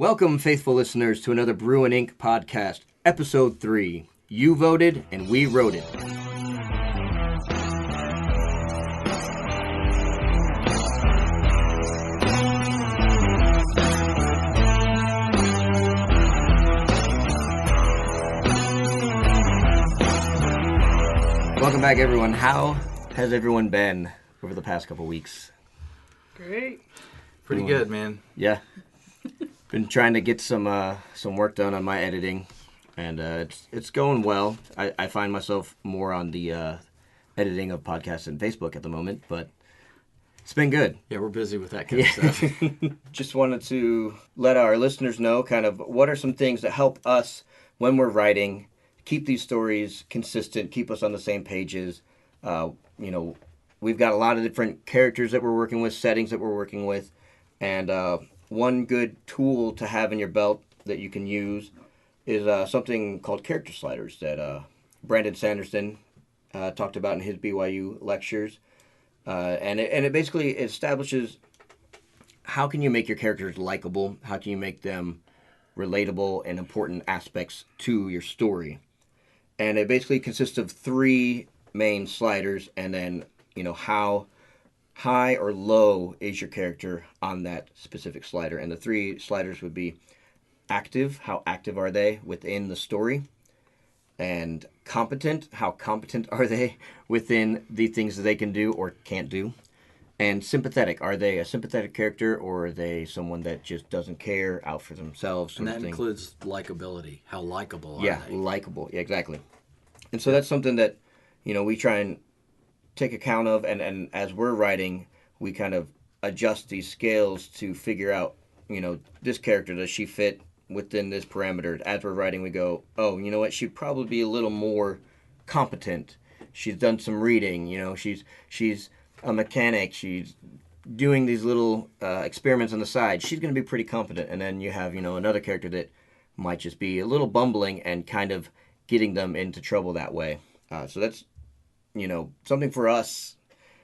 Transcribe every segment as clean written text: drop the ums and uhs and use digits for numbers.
Welcome, faithful listeners, to another Brew Ink Podcast, Episode 3. You voted and we wrote it. Welcome back, everyone. How has everyone been over the past couple weeks? Great. Pretty good, man. Yeah. Been trying to get some work done on my editing, and it's going well. I find myself more on the editing of podcasts and Facebook at the moment, but it's been good. Yeah, we're busy with that kind of stuff. Just wanted to let our listeners know kind of what are some things that help us when we're writing, keep these stories consistent, keep us on the same pages. We've got a lot of different characters that we're working with, settings that we're working with, and one good tool to have in your belt that you can use is something called character sliders that Brandon Sanderson talked about in his BYU lectures. And it basically establishes how can you make your characters likable, how can you make them relatable and important aspects to your story. And it basically consists of 3 main sliders, and then, how high or low is your character on that specific slider. And the 3 sliders would be active, how active are they within the story, and competent, how competent are they within the things that they can do or can't do, and sympathetic, are they a sympathetic character or are they someone that just doesn't care, out for themselves? And that includes likability. How likable are they? Likable. Yeah, exactly. And so that's something that, we try and take account of, and as we're writing, we kind of adjust these scales to figure out, this character, does she fit within this parameter? As we're writing, we go, oh, you know what, she'd probably be a little more competent. She's done some reading, she's a mechanic, she's doing these little experiments on the side. She's going to be pretty competent. And then you have, another character that might just be a little bumbling and kind of getting them into trouble that way. So that's, something for us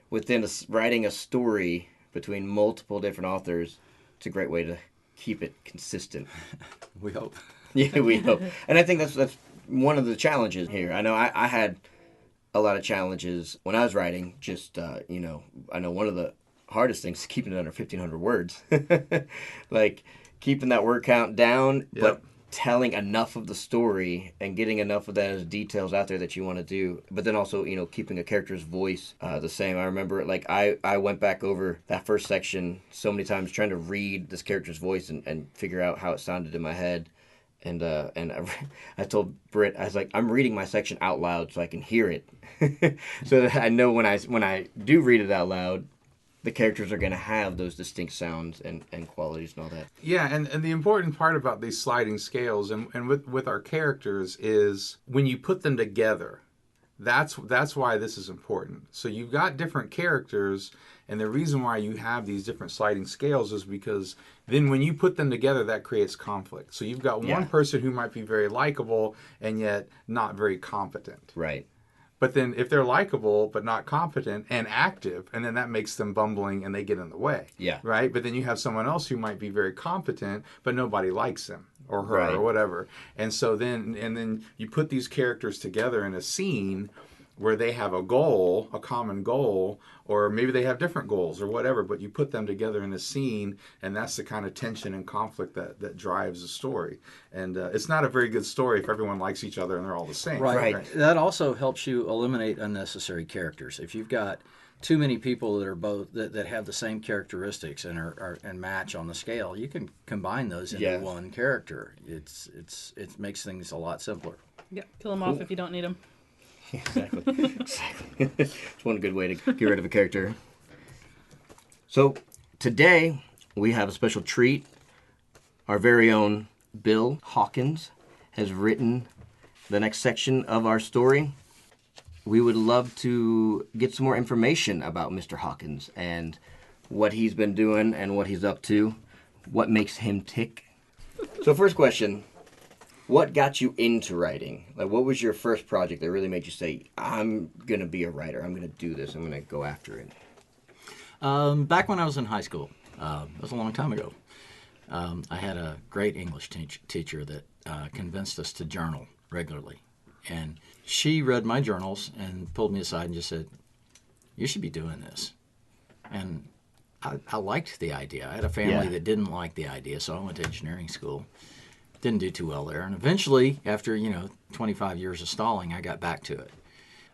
within writing a story between multiple different authors. It's a great way to keep it consistent. We hope. Yeah, we hope. And I think that's one of the challenges here. I know I had a lot of challenges when I was writing. Just, I know one of the hardest things is keeping it under 1,500 words. Like, keeping that word count down, Yep. But telling enough of the story and getting enough of those details out there that you want to do, but then also, keeping a character's voice the same. I remember, I went back over that first section so many times trying to read this character's voice and figure out how it sounded in my head. And I told Britt, I was like, I'm reading my section out loud so I can hear it. So that I know when I do read it out loud, the characters are going to have those distinct sounds and qualities and all that. Yeah, and the important part about these sliding scales and with our characters is when you put them together, that's why this is important. So you've got different characters, and the reason why you have these different sliding scales is because then when you put them together, that creates conflict. So you've got one person who might be very likable and yet not very competent. Right. But then if they're likable but not competent and active, and then that makes them bumbling and they get in the way. Yeah. Right? But then you have someone else who might be very competent, but nobody likes him or her or whatever. And so then you put these characters together in a scene where they have a goal, a common goal, or maybe they have different goals or whatever, but you put them together in a scene, and that's the kind of tension and conflict that drives the story. And it's not a very good story if everyone likes each other and they're all the same. Right. That also helps you eliminate unnecessary characters. If you've got too many people that are both that have the same characteristics and are and match on the scale, you can combine those into one character. It makes things a lot simpler. Yeah, kill them off if you don't need them. Exactly. It's one good way to get rid of a character. So today we have a special treat. Our very own Bill Hawkins has written the next section of our story. We would love to get some more information about Mr. Hawkins and what he's been doing and what he's up to, what makes him tick. So first question, what got you into writing? Like, what was your first project that really made you say, I'm going to be a writer, I'm going to do this, I'm going to go after it? Back when I was in high school, that was a long time ago, I had a great English teacher that convinced us to journal regularly. And she read my journals and pulled me aside and just said, you should be doing this. And I liked the idea. I had a family that didn't like the idea, so I went to engineering school. Didn't do too well there. And eventually, after 25 years of stalling, I got back to it.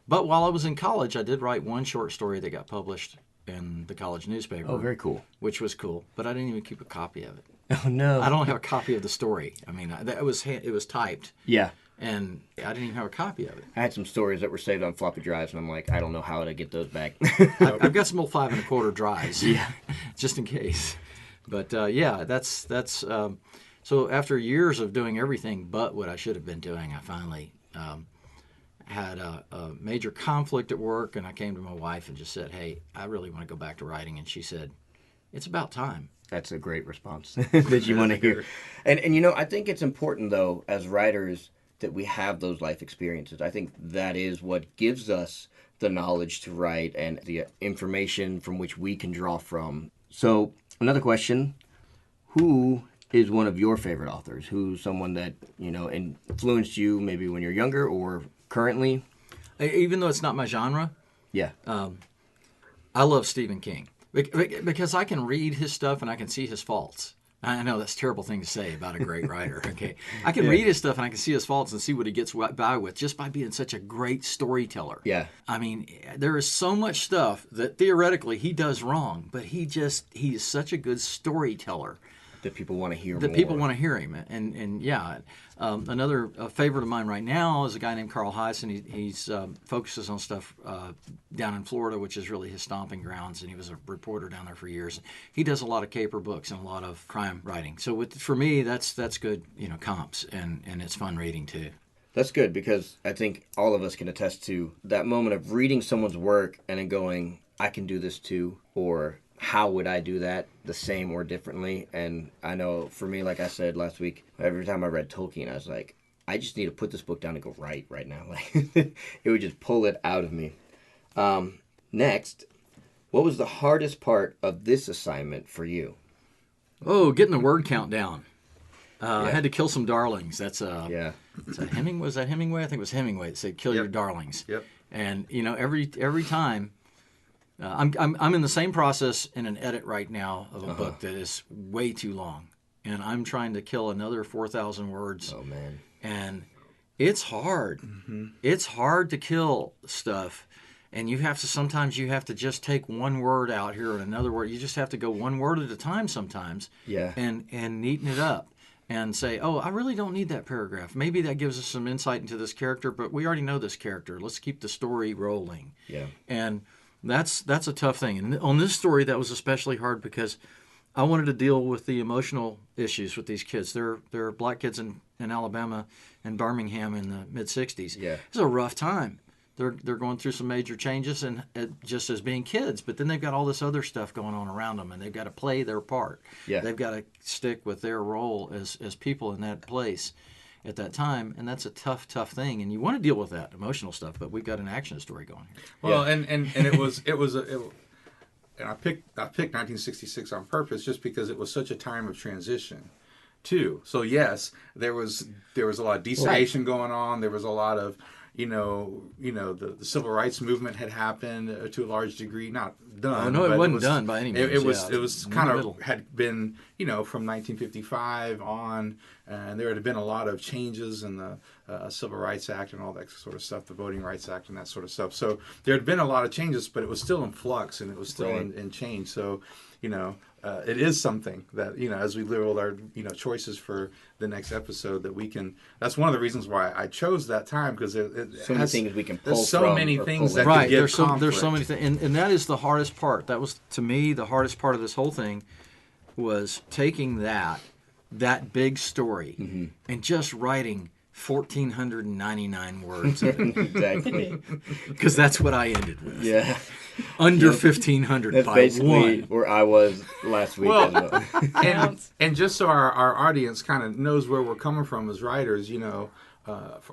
But while I was in college, I did write one short story that got published in the college newspaper. Oh, very cool. Which was cool. But I didn't even keep a copy of it. Oh, no. I don't have a copy of the story. I mean, it was typed. Yeah. And I didn't even have a copy of it. I had some stories that were saved on floppy drives, and I'm like, I don't know how to get those back. I've got some old 5 1/4 drives, just in case. But that's so after years of doing everything but what I should have been doing, I finally had a major conflict at work, and I came to my wife and just said, "Hey, I really want to go back to writing," and she said, "It's about time." That's a great response that you want to hear. And I think it's important though, as writers, that we have those life experiences. I think that is what gives us the knowledge to write and the information from which we can draw from. So another question, who is one of your favorite authors? Who's someone that, influenced you maybe when you're younger or currently? Even though it's not my genre, I love Stephen King because I can read his stuff and I can see his faults. I know that's a terrible thing to say about a great writer. Okay, I can read his stuff and I can see his faults and see what he gets by with just by being such a great storyteller. Yeah, I mean, there is so much stuff that theoretically he does wrong, but he is such a good storyteller that people want to hear. People want to hear him, and another favorite of mine right now is a guy named Carl Heiss, and he's focuses on stuff down in Florida, which is really his stomping grounds, and he was a reporter down there for years. He does a lot of caper books and a lot of crime writing. So for me, that's good, comps, and it's fun reading too. That's good, because I think all of us can attest to that moment of reading someone's work and then going, I can do this too, or how would I do that the same or differently? And I know for me, like I said last week, every time I read Tolkien, I was like, I just need to put this book down and go write right now. Like it would just pull it out of me. Next, what was the hardest part of this assignment for you? Oh, getting the word count down. I had to kill some darlings. That's is that Hemingway? Was that Hemingway? I think it was Hemingway that said, "Kill your darlings." Yep. And every time. I'm in the same process in an edit right now of a book that is way too long, and I'm trying to kill another 4,000 words. Oh man! And it's hard. Mm-hmm. It's hard to kill stuff, and sometimes you have to just take one word out here and another word. You just have to go one word at a time sometimes. Yeah. And neaten it up. And say, oh, I really don't need that paragraph. Maybe that gives us some insight into this character, but we already know this character. Let's keep the story rolling. Yeah. And that's a tough thing. And on this story, that was especially hard because I wanted to deal with the emotional issues with these kids. They're black kids in Alabama and Birmingham in the mid-'60s. Yeah. It's a rough time. They're going through some major changes and just as being kids, but then they've got all this other stuff going on around them, and they've got to play their part. Yeah. They've got to stick with their role as people in that place at that time, and that's a tough thing. And you want to deal with that emotional stuff, but we've got an action story going here. Well, and I picked 1966 on purpose just because it was such a time of transition, too. So yes, there was a lot of desegregation going on. There was a lot of the civil rights movement had happened to a large degree, not done. Oh, no, it wasn't done by any means. It was kind of had been, from 1955 on, and there had been a lot of changes in the Civil Rights Act and all that sort of stuff, the Voting Rights Act and that sort of stuff. So there had been a lot of changes, but it was still in flux and it was still in change. So, it is something that, as we live with our, choices for the next episode that we can, that's one of the reasons why I chose that time, because so many things we can pull there's so many things that right, could give there's so many things, and that is the hardest part. That was, to me, the hardest part of this whole thing was taking that big story and just writing 1,499 words of it. Exactly. Because that's what I ended with. Yeah. Under 1,500 that's by basically one. Where I was last week as well. and just so our audience kind of knows where we're coming from as writers, for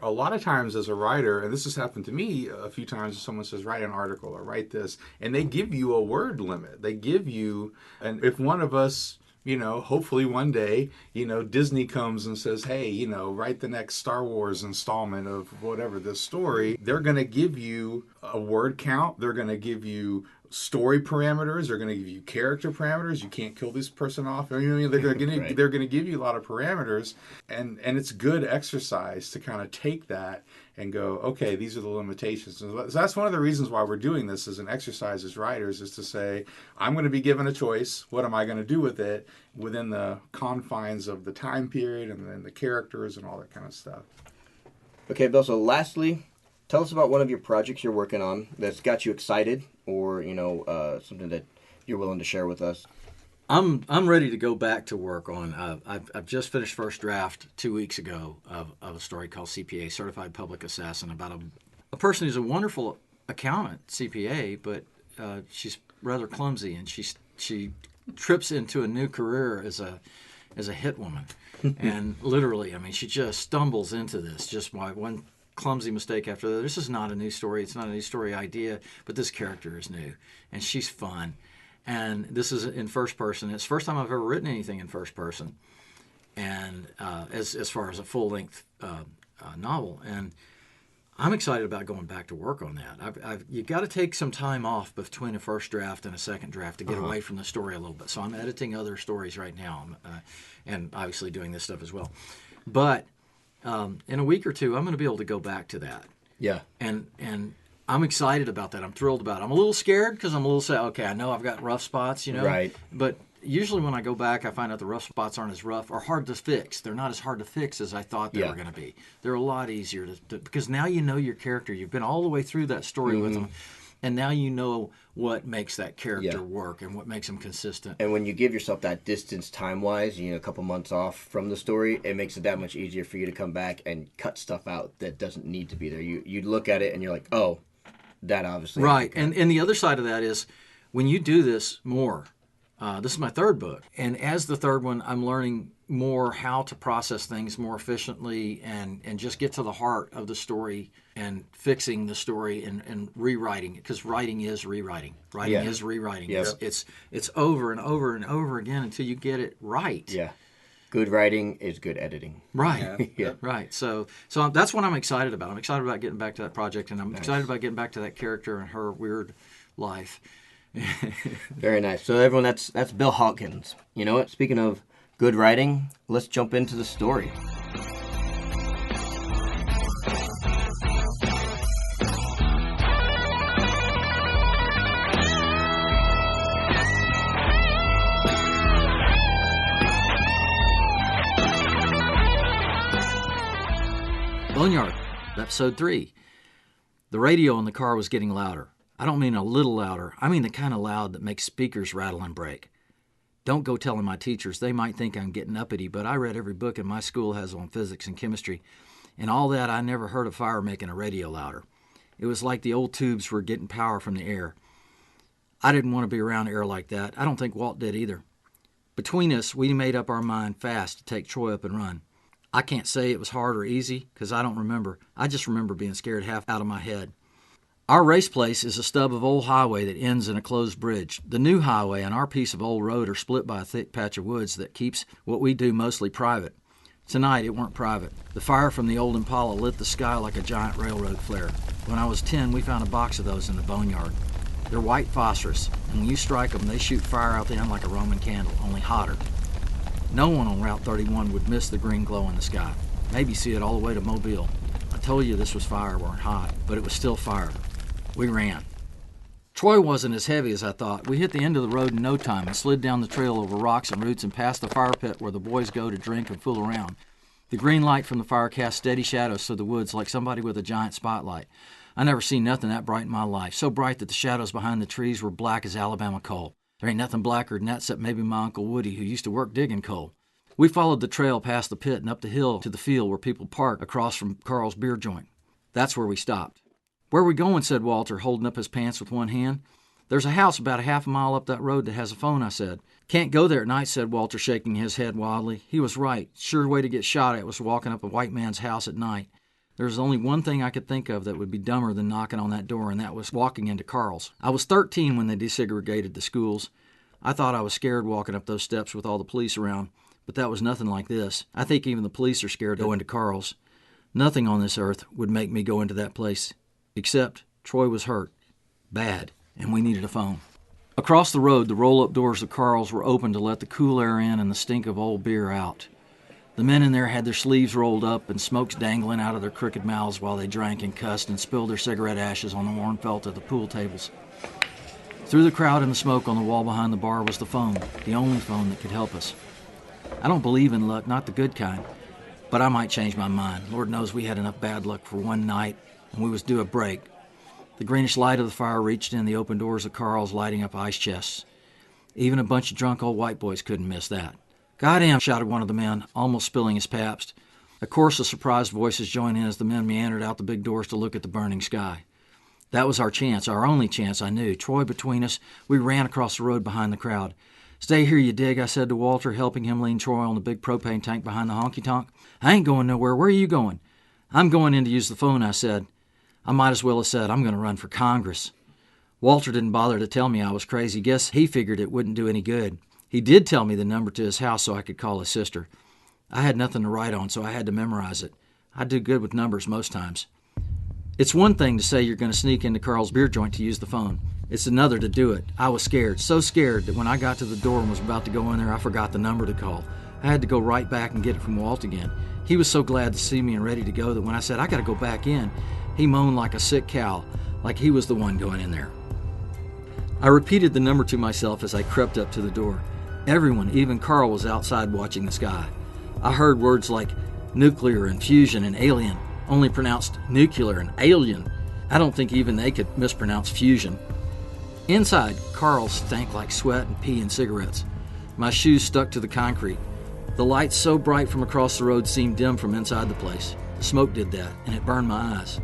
a lot of times as a writer, and this has happened to me a few times, if someone says, write an article or write this, and they give you a word limit. They give you, and if one of us, hopefully one day, Disney comes and says, hey, write the next Star Wars installment of whatever this story. They're going to give you a word count. They're going to give you story parameters. They're going to give you character parameters. You can't kill this person off. They're going to they're going to give you a lot of parameters, and it's good exercise to kind of take that and go, okay, these are the limitations. So that's one of the reasons why we're doing this as an exercise as writers, is to say, I'm going to be given a choice. What am I going to do with it within the confines of the time period and then the characters and all that kind of stuff? Okay, Bill, so lastly, tell us about one of your projects you're working on that's got you excited, or, something that you're willing to share with us. I'm ready to go back to work on. I've just finished first draft 2 weeks ago of a story called CPA, Certified Public Assassin, about a person who's a wonderful accountant, CPA, but she's rather clumsy, and she trips into a new career as a hit woman, and literally, she just stumbles into this just by one clumsy mistake after the other. This is not a new story. It's not a new story idea, but this character is new, and she's fun. And this is in first person. It's the first time I've ever written anything in first person, and as far as a full-length novel. And I'm excited about going back to work on that. You got to take some time off between a first draft and a second draft to get away from the story a little bit. So I'm editing other stories right now, and obviously doing this stuff as well. But in a week or two, I'm going to be able to go back to that. Yeah. And I'm excited about that. I'm thrilled about it. I'm a little scared because I'm a little sad. Okay, I know I've got rough spots, Right. But usually when I go back, I find out the rough spots aren't as rough or hard to fix. They're not as hard to fix as I thought they were going to be. They're a lot easier to because now you know your character. You've been all the way through that story with them, and now you know what makes that character work and what makes them consistent. And when you give yourself that distance time-wise, a couple months off from the story, it makes it that much easier for you to come back and cut stuff out that doesn't need to be there. You look at it and you're like, oh, that obviously. Right. And the other side of that is when you do this more, this is my third book, and as the third one, I'm learning more how to process things more efficiently and just get to the heart of the story and fixing the story and rewriting it, because writing is rewriting. Writing is rewriting. Yep. It's over and over and over again until you get it right. Yeah. Good writing is good editing. Right. Yeah. Right. So that's what I'm excited about. I'm excited about getting back to that project, and I'm excited about getting back to that character and her weird life. Very nice. So everyone, that's Bill Hawkins. You know what? Speaking of good writing, let's jump into the story. Boneyard, episode 3. The radio in the car was getting louder. I don't mean a little louder. I mean the kind of loud that makes speakers rattle and break. Don't go telling my teachers. They might think I'm getting uppity, but I read every book in my school has on physics and chemistry. And all that, I never heard of fire making a radio louder. It was like the old tubes were getting power from the air. I didn't want to be around air like that. I don't think Walt did either. Between us, we made up our mind fast to take Troy up and run. I can't say it was hard or easy, because I don't remember. I just remember being scared half out of my head. Our race place is a stub of old highway that ends in a closed bridge. The new highway and our piece of old road are split by a thick patch of woods that keeps what we do mostly private. Tonight, it weren't private. The fire from the old Impala lit the sky like a giant railroad flare. When I was 10, we found a box of those in the boneyard. They're white phosphorus, and when you strike them, they shoot fire out the end like a Roman candle, only hotter. No one on Route 31 would miss the green glow in the sky. Maybe see it all the way to Mobile. I told you this was fire, weren't hot, but it was still fire. We ran. Troy wasn't as heavy as I thought. We hit the end of the road in no time and slid down the trail over rocks and roots and past the fire pit where the boys go to drink and fool around. The green light from the fire cast steady shadows through the woods like somebody with a giant spotlight. I never seen nothing that bright in my life, so bright that the shadows behind the trees were black as Alabama coal. There ain't nothing blacker than that except maybe my Uncle Woody, who used to work digging coal. We followed the trail past the pit and up the hill to the field where people park across from Carl's beer joint. That's where we stopped. "Where we going?" said Walter, holding up his pants with one hand. "There's a house about a half a mile up that road that has a phone," I said. "Can't go there at night," said Walter, shaking his head wildly. He was right. Sure way to get shot at was walking up a white man's house at night. There was only one thing I could think of that would be dumber than knocking on that door, and that was walking into Carl's. I was 13 when they desegregated the schools. I thought I was scared walking up those steps with all the police around, but that was nothing like this. I think even the police are scared to go into Carl's. Nothing on this earth would make me go into that place, except Troy was hurt. Bad, and we needed a phone. Across the road, the roll-up doors of Carl's were open to let the cool air in and the stink of old beer out. The men in there had their sleeves rolled up and smokes dangling out of their crooked mouths while they drank and cussed and spilled their cigarette ashes on the worn felt of the pool tables. Through the crowd and the smoke on the wall behind the bar was the phone, the only phone that could help us. I don't believe in luck, not the good kind, but I might change my mind. Lord knows we had enough bad luck for one night, and we was due a break. The greenish light of the fire reached in the open doors of Carl's, lighting up ice chests. Even a bunch of drunk old white boys couldn't miss that. "Goddamn," shouted one of the men, almost spilling his Pabst. A chorus of surprised voices joined in as the men meandered out the big doors to look at the burning sky. That was our chance, our only chance, I knew. Troy between us, we ran across the road behind the crowd. "Stay here, you dig," I said to Walter, helping him lean Troy on the big propane tank behind the honky-tonk. "I ain't going nowhere. Where are you going?" "I'm going in to use the phone," I said. I might as well have said, "I'm going to run for Congress." Walter didn't bother to tell me I was crazy. Guess he figured it wouldn't do any good. He did tell me the number to his house so I could call his sister. I had nothing to write on, so I had to memorize it. I do good with numbers most times. It's one thing to say you're going to sneak into Carl's beer joint to use the phone. It's another to do it. I was scared, so scared that when I got to the door and was about to go in there, I forgot the number to call. I had to go right back and get it from Walt again. He was so glad to see me and ready to go that when I said, "I got to go back in," he moaned like a sick cow, like he was the one going in there. I repeated the number to myself as I crept up to the door. Everyone, even Carl, was outside watching the sky. I heard words like nuclear and fusion and alien, only pronounced nuclear and alien. I don't think even they could mispronounce fusion. Inside, Carl stank like sweat and pee and cigarettes. My shoes stuck to the concrete. The lights so bright from across the road seemed dim from inside the place. The smoke did that, and it burned my eyes.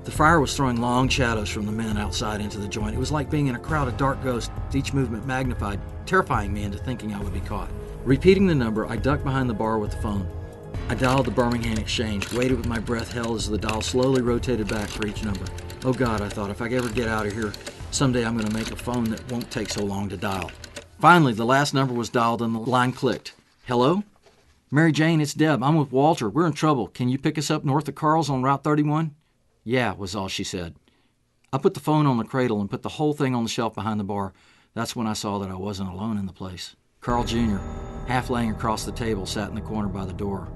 The fire was throwing long shadows from the men outside into the joint. It was like being in a crowd of dark ghosts, each movement magnified, terrifying me into thinking I would be caught. Repeating the number, I ducked behind the bar with the phone. I dialed the Birmingham Exchange, waited with my breath held as the dial slowly rotated back for each number. Oh God, I thought, if I ever get out of here, someday I'm going to make a phone that won't take so long to dial. Finally, the last number was dialed and the line clicked. "Hello? Mary Jane, it's Deb. I'm with Walter. We're in trouble. Can you pick us up north of Carl's on Route 31? "Yeah," was all she said. I put the phone on the cradle and put the whole thing on the shelf behind the bar. That's when I saw that I wasn't alone in the place. Carl Jr., half laying across the table, sat in the corner by the door.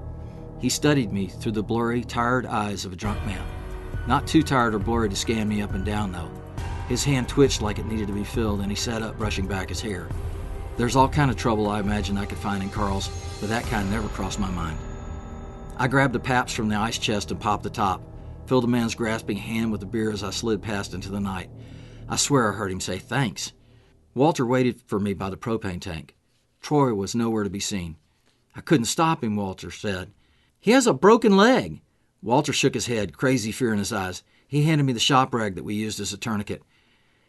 He studied me through the blurry, tired eyes of a drunk man. Not too tired or blurry to scan me up and down, though. His hand twitched like it needed to be filled, and he sat up, brushing back his hair. There's all kind of trouble I imagined I could find in Carl's, but that kind never crossed my mind. I grabbed a Pabst from the ice chest and popped the top, filled the man's grasping hand with the beer as I slid past into the night. I swear I heard him say, "Thanks." Walter waited for me by the propane tank. Troy was nowhere to be seen. "I couldn't stop him," Walter said. "He has a broken leg." Walter shook his head, crazy fear in his eyes. He handed me the shop rag that we used as a tourniquet.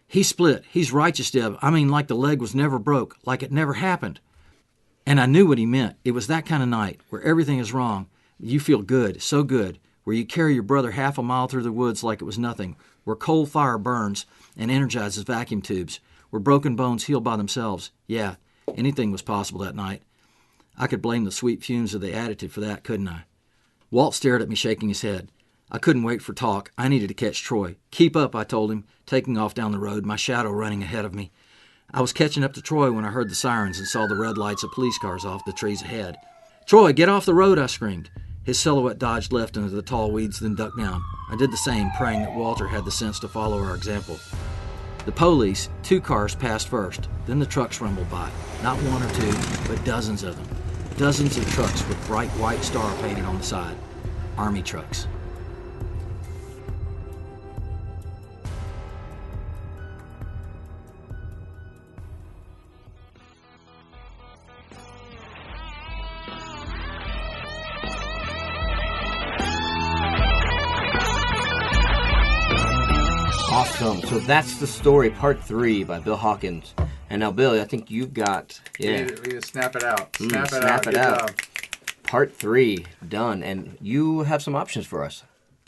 "He's split. He's righteous, Deb. I mean, like the leg was never broke, like it never happened." And I knew what he meant. It was that kind of night, where everything is wrong. You feel good, so good, where you carry your brother half a mile through the woods like it was nothing, where coal fire burns and energizes vacuum tubes, where broken bones heal by themselves. Yeah, anything was possible that night. I could blame the sweet fumes of the additive for that, couldn't I? Walt stared at me, shaking his head. I couldn't wait for talk. I needed to catch Troy. "Keep up," I told him, taking off down the road, my shadow running ahead of me. I was catching up to Troy when I heard the sirens and saw the red lights of police cars off the trees ahead. "Troy, get off the road," I screamed. His silhouette dodged left into the tall weeds, then ducked down. I did the same, praying that Walter had the sense to follow our example. The police, 2 cars, passed first. Then the trucks rumbled by. Not 1 or 2, but dozens of them. Dozens of trucks with bright white star painted on the side. Army trucks. Awesome. So that's the story, part 3 by Bill Hawkins. And now, Bill, I think you've got... Yeah. We snap it out. Snap it out. Part 3 done. And you have some options for us.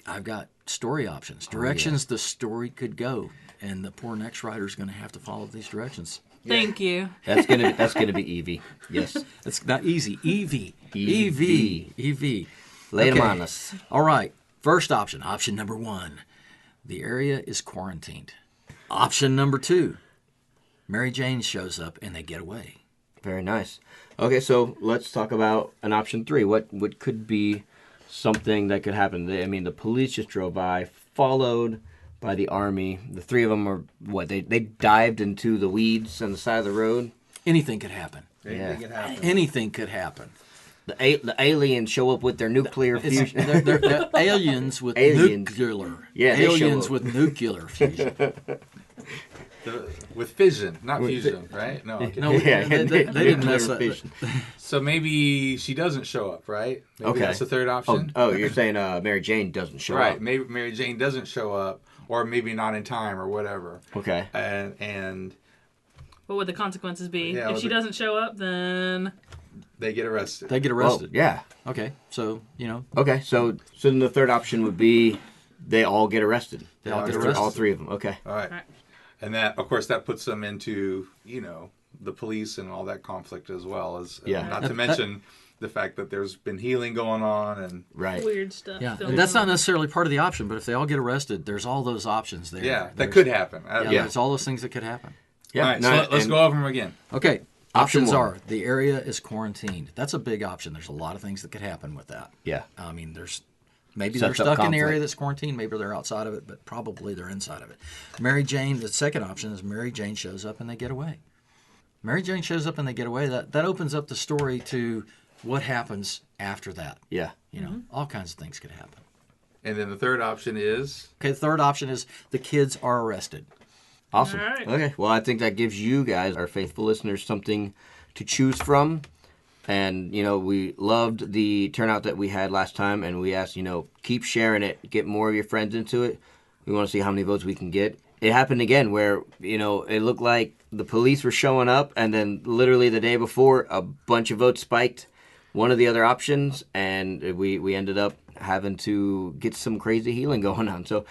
I've got story options. Directions the story could go. And the poor next writer's going to have to follow these directions. Thank you. That's gonna be Evie. Yes. It's not easy. Evie. Lay them on us. All right. First option. Option number 1. The area is quarantined. Option number 2. Mary Jane shows up and they get away. Very nice. Okay, so let's talk about an option 3. What could be something that could happen? I mean, the police just drove by, followed by the army. The 3 of them are what? They dived into the weeds on the side of the road. Anything could happen. Anything could happen. The aliens show up with their nuclear fusion. They're aliens with nuclear. Yeah, aliens with nuclear fusion. With fission, not fusion, right? No. Okay. No, they didn't mess up. So maybe she doesn't show up, right? Maybe that's the third option. Oh, you're saying Mary Jane doesn't show up. Right. Maybe Mary Jane doesn't show up, or maybe not in time, or whatever. Okay. And What would the consequences be? Yeah, if she doesn't show up, then they get arrested. Well, yeah. Okay. So, Okay, so then the third option would be they all get arrested. They all get arrested. All 3 of them. Okay. All right. And that, of course, that puts them into, the police and all that conflict as well. Not to mention the fact that there's been healing going on and weird stuff. Yeah, and that's not necessarily part of the option, but if they all get arrested, there's all those options there. Yeah, that could happen. There's all those things that could happen. Yeah. All right, so let's go over them again. Okay. Options are the area is quarantined. That's a big option. There's a lot of things that could happen with that. Yeah. I mean, maybe they're stuck in the area that's quarantined. Maybe they're outside of it, but probably they're inside of it. Mary Jane, the second option is Mary Jane shows up and they get away. Mary Jane shows up and they get away. That opens up the story to what happens after that. Yeah. All kinds of things could happen. And then the third option is? Okay, the third option is the kids are arrested. Awesome. All right. Okay. Well, I think that gives you guys, our faithful listeners, something to choose from. And, we loved the turnout that we had last time, and we asked, keep sharing it, get more of your friends into it. We want to see how many votes we can get. It happened again where, it looked like the police were showing up, and then literally the day before, a bunch of votes spiked one of the other options, and we ended up having to get some crazy healing going on. So,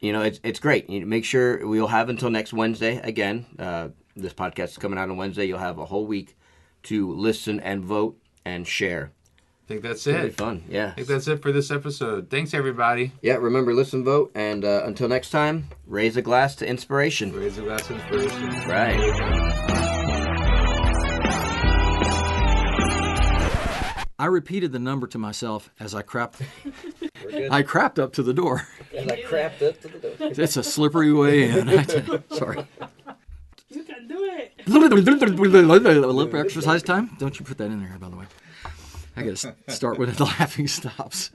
it's great. Make sure we'll have until next Wednesday. Again, this podcast is coming out on Wednesday. You'll have a whole week to listen and vote and share. I think that's It'll it. be fun, yeah. I think that's it for this episode. Thanks, everybody. Yeah, remember, listen, vote, and until next time, raise a glass to inspiration. Raise a glass of inspiration. Right. I repeated the number to myself as I crapped. I crapped up to the door. As I crapped up to the door. It's a slippery way in. Sorry. You can do it. Lip exercise time? Don't you put that in there, by the way. I got to start when the laughing stops.